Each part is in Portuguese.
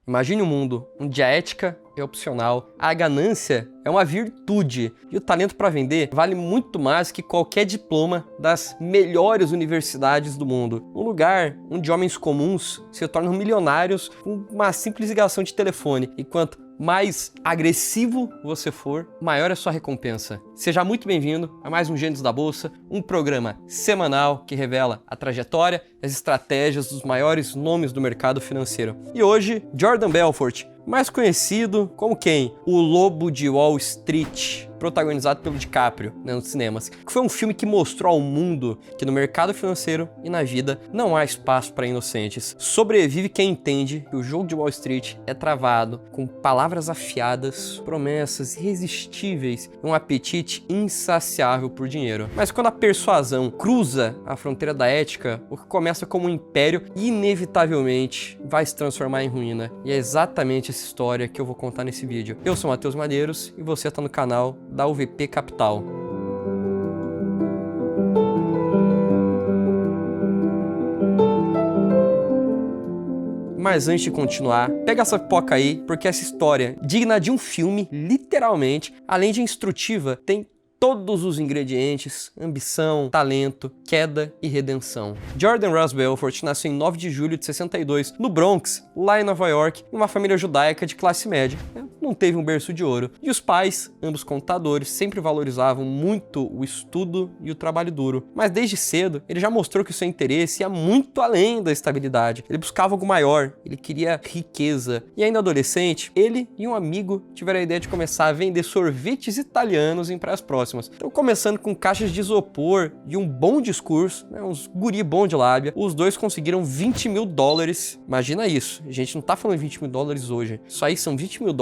Imagine um mundo onde a ética é opcional, a ganância é uma virtude e o talento para vender vale muito mais que qualquer diploma das melhores universidades do mundo. Um lugar onde homens comuns se tornam milionários com uma simples ligação de telefone, enquanto mais agressivo você for, maior é a sua recompensa. Seja muito bem-vindo a mais um Gênios da Bolsa, um programa semanal que revela a trajetória e as estratégias dos maiores nomes do mercado financeiro. E hoje, Jordan Belfort, mais conhecido como quem? O Lobo de Wall Street, protagonizado pelo DiCaprio, nos cinemas, que foi um filme que mostrou ao mundo que no mercado financeiro e na vida não há espaço para inocentes. Sobrevive quem entende que o jogo de Wall Street é travado com palavras afiadas, promessas irresistíveis e um apetite insaciável por dinheiro. Mas quando a persuasão cruza a fronteira da ética, o que começa como um império inevitavelmente vai se transformar em ruína. E é exatamente essa história que eu vou contar nesse vídeo. Eu sou Matheus Madeiros e você está no canal da UVP Capital. Mas antes de continuar, pega essa pipoca aí, porque essa história, digna de um filme, literalmente, além de instrutiva, tem todos os ingredientes: ambição, talento, queda e redenção. Jordan Ross Belfort nasceu em 9 de julho de 62, no Bronx, lá em Nova York, em uma família judaica de classe média. Não teve um berço de ouro. E os pais, ambos contadores, sempre valorizavam muito o estudo e o trabalho duro. Mas desde cedo, ele já mostrou que o seu interesse ia muito além da estabilidade. Ele buscava algo maior, ele queria riqueza. E ainda adolescente, ele e um amigo tiveram a ideia de começar a vender sorvetes italianos em praias próximas. Então, começando com caixas de isopor e um bom discurso, uns guri bom de lábia, os dois conseguiram $20 mil. Imagina isso, a gente não tá falando $20 mil hoje. Isso aí são $20 mil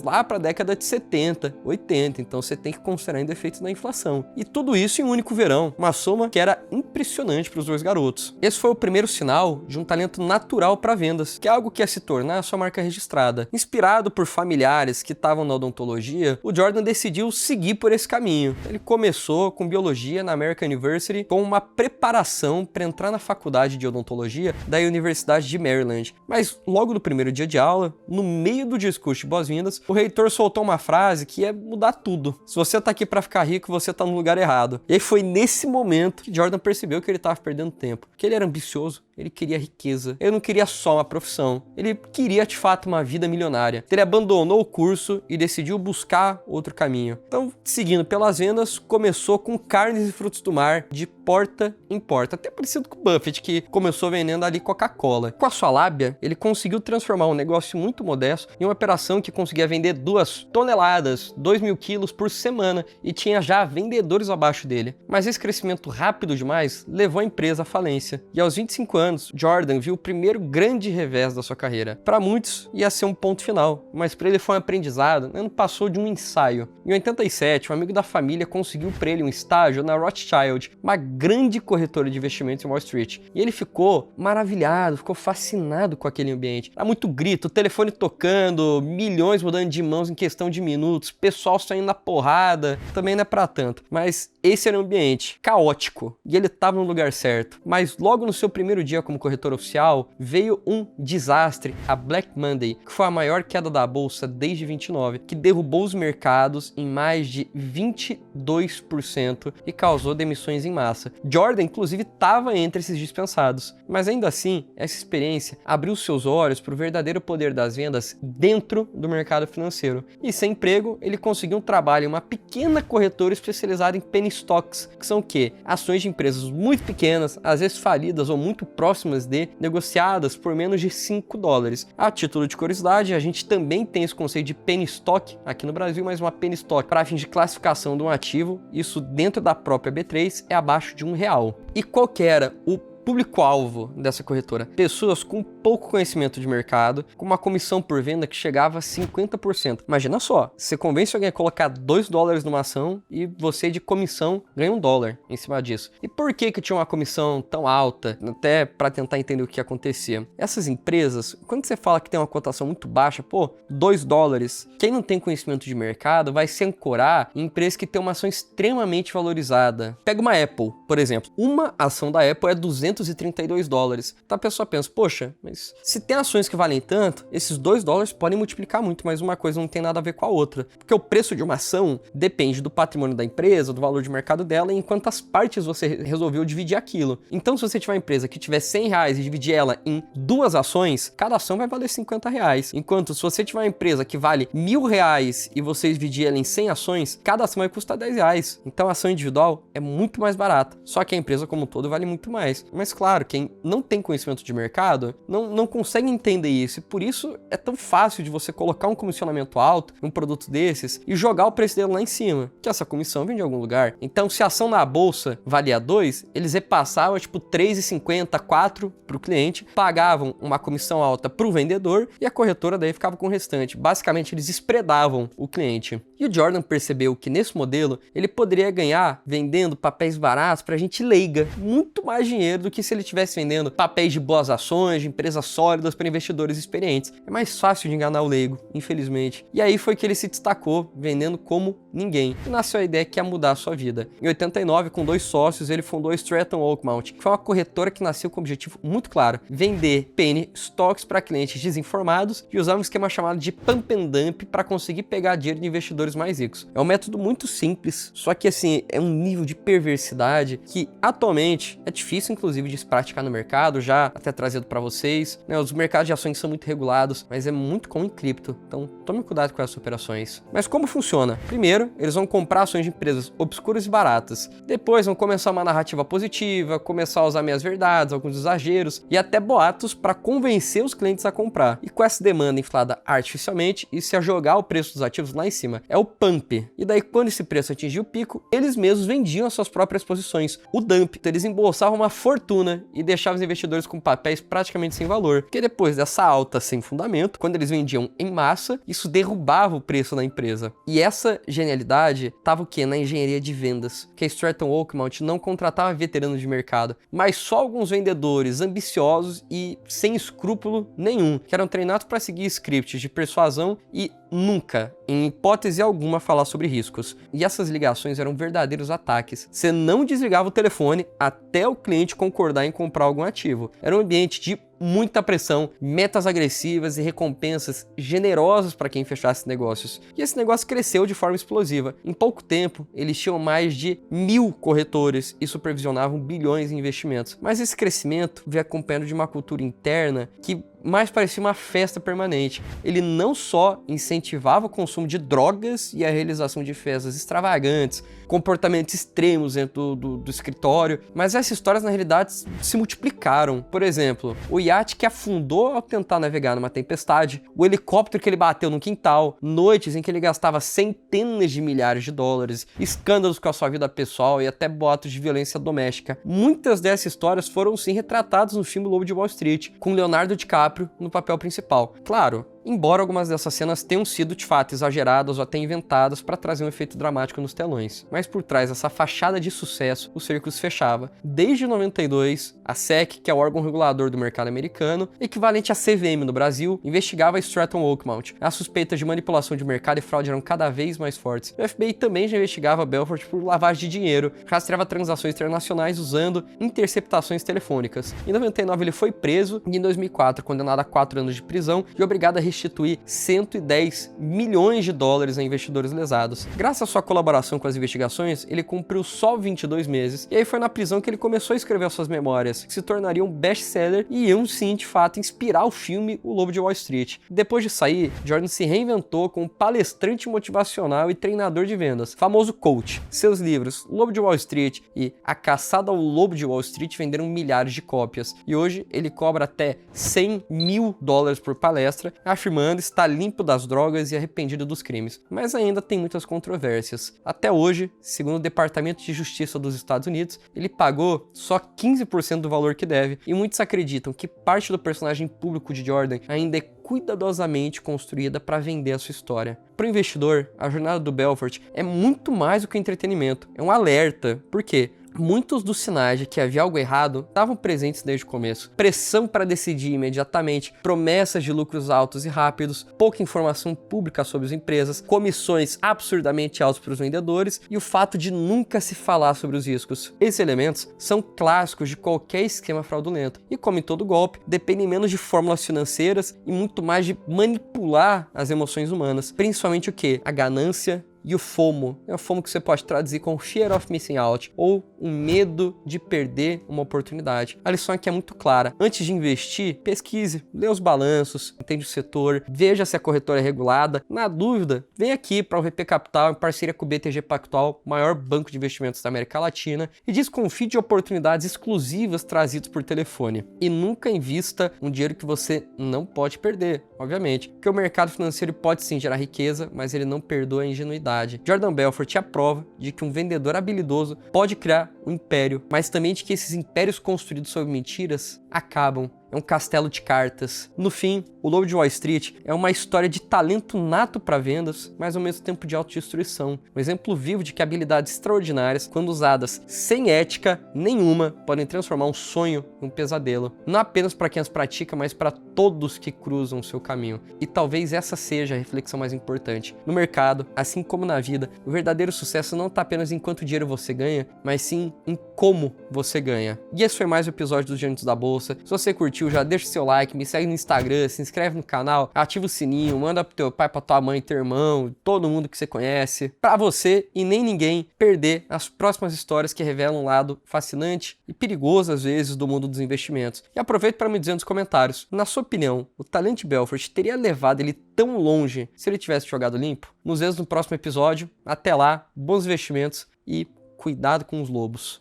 lá para a década de 70, 80, então você tem que considerar ainda efeitos da inflação. E tudo isso em um único verão, uma soma que era impressionante para os dois garotos. Esse foi o primeiro sinal de um talento natural para vendas, que é algo que ia se tornar sua marca registrada. Inspirado por familiares que estavam na odontologia, o Jordan decidiu seguir por esse caminho. Ele começou com biologia na American University, com uma preparação para entrar na faculdade de odontologia da Universidade de Maryland. Mas logo no primeiro dia de aula, no meio do discurso de boas-vindas, o reitor soltou uma frase que ia mudar tudo. Se você tá aqui para ficar rico, você tá no lugar errado. E aí foi nesse momento que Jordan percebeu que ele tava perdendo tempo, que ele era ambicioso, ele queria riqueza, ele não queria só uma profissão, ele queria de fato uma vida milionária. Ele abandonou o curso e decidiu buscar outro caminho. Então, seguindo pelas vendas, começou com carnes e frutos do mar, de porta em porta, até parecido com o Buffett, que começou vendendo ali Coca-Cola. Com a sua lábia, ele conseguiu transformar um negócio muito modesto em uma operação que conseguia vender 2 toneladas, 2.000 quilos por semana, e tinha já vendedores abaixo dele. Mas esse crescimento rápido demais levou a empresa à falência. E aos 25 anos, Jordan viu o primeiro grande revés da sua carreira. Para muitos, ia ser um ponto final, mas para ele foi um aprendizado, não passou de um ensaio. Em 87, um amigo da família conseguiu para ele um estágio na Rothschild, uma grande corretora de investimentos em Wall Street. E ele ficou maravilhado, ficou fascinado com aquele ambiente. Era muito grito, telefone tocando, milhões mudando de mãos em questão de minutos, pessoal saindo na porrada, também não é pra tanto. Mas esse era um ambiente caótico e ele estava no lugar certo. Mas logo no seu primeiro dia como corretor oficial, veio um desastre, a Black Monday, que foi a maior queda da bolsa desde 29, que derrubou os mercados em mais de 22% e causou demissões em massa. Jordan, inclusive, estava entre esses dispensados. Mas ainda assim, essa experiência abriu seus olhos para o verdadeiro poder das vendas dentro do mercado financeiro. E sem emprego, ele conseguiu um trabalho em uma pequena corretora especializada em penny stocks, que são o quê? Ações de empresas muito pequenas, às vezes falidas ou muito próximas de, negociadas por menos de $5. A título de curiosidade, a gente também tem esse conceito de penny stock aqui no Brasil, mas uma penny stock para fins de classificação de um ativo, isso dentro da própria B3 é abaixo de R$1. E qual que era o público-alvo dessa corretora? Pessoas com pouco conhecimento de mercado, com uma comissão por venda que chegava a 50%. Imagina só, você convence alguém a colocar $2 numa ação e você de comissão ganha $1 em cima disso. E por que tinha uma comissão tão alta? Até para tentar entender o que acontecia. Essas empresas, quando você fala que tem uma cotação muito baixa, $2, quem não tem conhecimento de mercado vai se ancorar em empresas que tem uma ação extremamente valorizada. Pega uma Apple, por exemplo. Uma ação da Apple é $232. Então a pessoa pensa, poxa, mas ações. Se tem ações que valem tanto, esses $2 podem multiplicar muito, mas uma coisa não tem nada a ver com a outra. Porque o preço de uma ação depende do patrimônio da empresa, do valor de mercado dela e em quantas partes você resolveu dividir aquilo. Então, se você tiver uma empresa que tiver R$100 e dividir ela em 2 ações, cada ação vai valer R$50. Enquanto se você tiver uma empresa que vale R$1.000 e você dividir ela em 100 ações, cada ação vai custar R$10. Então, a ação individual é muito mais barata. Só que a empresa como um todo vale muito mais. Mas claro, quem não tem conhecimento de mercado não consegue entender isso. E por isso é tão fácil de você colocar um comissionamento alto em um produto desses e jogar o preço dele lá em cima. Que essa comissão vem de algum lugar. Então, se a ação na bolsa valia 2, eles repassavam tipo 3,50, 4 para o cliente, pagavam uma comissão alta para o vendedor e a corretora daí ficava com o restante. Basicamente, eles espredavam o cliente. E o Jordan percebeu que nesse modelo ele poderia ganhar vendendo papéis baratos para gente leiga muito mais dinheiro do que se ele estivesse vendendo papéis de boas ações, de empresas sólidas para investidores experientes. É mais fácil de enganar o leigo, infelizmente. E aí foi que ele se destacou, vendendo como ninguém. E nasceu a ideia que ia mudar a sua vida. Em 89, com 2 sócios, ele fundou a Stratton Oakmont, que foi uma corretora que nasceu com um objetivo muito claro: vender penny stocks para clientes desinformados e usar um esquema chamado de pump and dump para conseguir pegar dinheiro de investidores mais ricos. É um método muito simples, só que assim, é um nível de perversidade que atualmente é difícil inclusive de se praticar no mercado, já até trazido para vocês, né? Os mercados de ações são muito regulados, mas é muito comum em cripto, então tome cuidado com essas operações. Mas como funciona? Primeiro, eles vão comprar ações de empresas obscuras e baratas, depois vão começar uma narrativa positiva, começar a usar meias-verdades, alguns exageros e até boatos para convencer os clientes a comprar. E com essa demanda inflada artificialmente, isso ia jogar o preço dos ativos lá em cima. É o pump. E daí, quando esse preço atingia o pico, eles mesmos vendiam as suas próprias posições, o dump. Então, eles embolsavam uma fortuna e deixavam os investidores com papéis praticamente sem valor. Porque depois dessa alta sem fundamento, quando eles vendiam em massa, isso derrubava o preço da empresa. E essa genialidade estava o quê? Na engenharia de vendas. Que a Stratton Oakmont não contratava veteranos de mercado, mas só alguns vendedores ambiciosos e sem escrúpulo nenhum, que eram treinados para seguir scripts de persuasão e nunca, em hipótese alguma, falar sobre riscos. E essas ligações eram verdadeiros ataques. Você não desligava o telefone até o cliente concordar em comprar algum ativo. Era um ambiente de muita pressão, metas agressivas e recompensas generosas para quem fechasse negócios. E esse negócio cresceu de forma explosiva. Em pouco tempo, eles tinham mais de 1.000 corretores e supervisionavam bilhões em investimentos. Mas esse crescimento veio acompanhado de uma cultura interna que mais parecia uma festa permanente. Ele não só incentivava o consumo de drogas e a realização de festas extravagantes, comportamentos extremos dentro do escritório, mas essas histórias na realidade se multiplicaram. Por exemplo, o iate que afundou ao tentar navegar numa tempestade, o helicóptero que ele bateu no quintal, noites em que ele gastava centenas de milhares de dólares, escândalos com a sua vida pessoal e até boatos de violência doméstica. Muitas dessas histórias foram sim retratadas no filme Lobo de Wall Street, com Leonardo DiCaprio no papel principal. Claro, embora algumas dessas cenas tenham sido de fato exageradas ou até inventadas para trazer um efeito dramático nos telões. Mas por trás dessa fachada de sucesso, o circo se fechava. Desde 92, a SEC, que é o órgão regulador do mercado americano, equivalente à CVM no Brasil, investigava a Stratton Oakmont. As suspeitas de manipulação de mercado e fraude eram cada vez mais fortes. O FBI também já investigava a Belfort por lavagem de dinheiro, rastreava transações internacionais usando interceptações telefônicas. Em 99 ele foi preso e em 2004 condenado a 4 anos de prisão e obrigado a restituir 110 milhões de dólares a investidores lesados. Graças à sua colaboração com as investigações, ele cumpriu só 22 meses, e aí foi na prisão que ele começou a escrever as suas memórias, que se tornariam um best-seller e iam sim, de fato, inspirar o filme O Lobo de Wall Street. Depois de sair, Jordan se reinventou como palestrante motivacional e treinador de vendas, famoso coach. Seus livros O Lobo de Wall Street e A Caçada ao Lobo de Wall Street venderam milhares de cópias, e hoje ele cobra até 100 mil dólares por palestra, afirmando estar limpo das drogas e arrependido dos crimes. Mas ainda tem muitas controvérsias. Até hoje, segundo o Departamento de Justiça dos Estados Unidos, ele pagou só 15% do valor que deve, e muitos acreditam que parte do personagem público de Jordan ainda é cuidadosamente construída para vender a sua história. Para o investidor, a jornada do Belfort é muito mais do que entretenimento, é um alerta. Por quê? muitos dos sinais de que havia algo errado estavam presentes desde o começo. Pressão para decidir imediatamente, promessas de lucros altos e rápidos, pouca informação pública sobre as empresas, comissões absurdamente altas para os vendedores e o fato de nunca se falar sobre os riscos. Esses elementos são clássicos de qualquer esquema fraudulento e, como em todo golpe, dependem menos de fórmulas financeiras e muito mais de manipular as emoções humanas, principalmente o que? A ganância e o FOMO. É o FOMO que você pode traduzir com Fear of Missing Out, ou o medo de perder uma oportunidade. A lição aqui é muito clara. Antes de investir, pesquise, lê os balanços, entende o setor, veja se a corretora é regulada. Na dúvida, vem aqui para o VP Capital, em parceria com o BTG Pactual, maior banco de investimentos da América Latina, e desconfie de oportunidades exclusivas trazidas por telefone. E nunca invista um dinheiro que você não pode perder, obviamente, porque o mercado financeiro pode sim gerar riqueza, mas ele não perdoa a ingenuidade. Jordan Belfort é a prova de que um vendedor habilidoso pode criar um império, mas também de que esses impérios construídos sobre mentiras acabam. É um castelo de cartas. No fim, o Lobo de Wall Street é uma história de talento nato para vendas, mas ao mesmo tempo de autodestruição. Um exemplo vivo de que habilidades extraordinárias, quando usadas sem ética nenhuma, podem transformar um sonho em um pesadelo. Não apenas para quem as pratica, mas para todos que cruzam o seu caminho. E talvez essa seja a reflexão mais importante. No mercado, assim como na vida, o verdadeiro sucesso não está apenas em quanto dinheiro você ganha, mas sim em como você ganha. E esse foi mais um episódio dos Gigantes da Bolsa. Se você curtiu, já deixa o seu like, me segue no Instagram, se inscreve no canal, ativa o sininho, manda pro teu pai, pra tua mãe, teu irmão, todo mundo que você conhece, pra você e nem ninguém perder as próximas histórias que revelam um lado fascinante e perigoso às vezes do mundo dos investimentos. E aproveita para me dizer nos comentários, na sua opinião, o talento de Belfort teria levado ele tão longe se ele tivesse jogado limpo? Nos vemos no próximo episódio. Até lá, bons investimentos e cuidado com os lobos.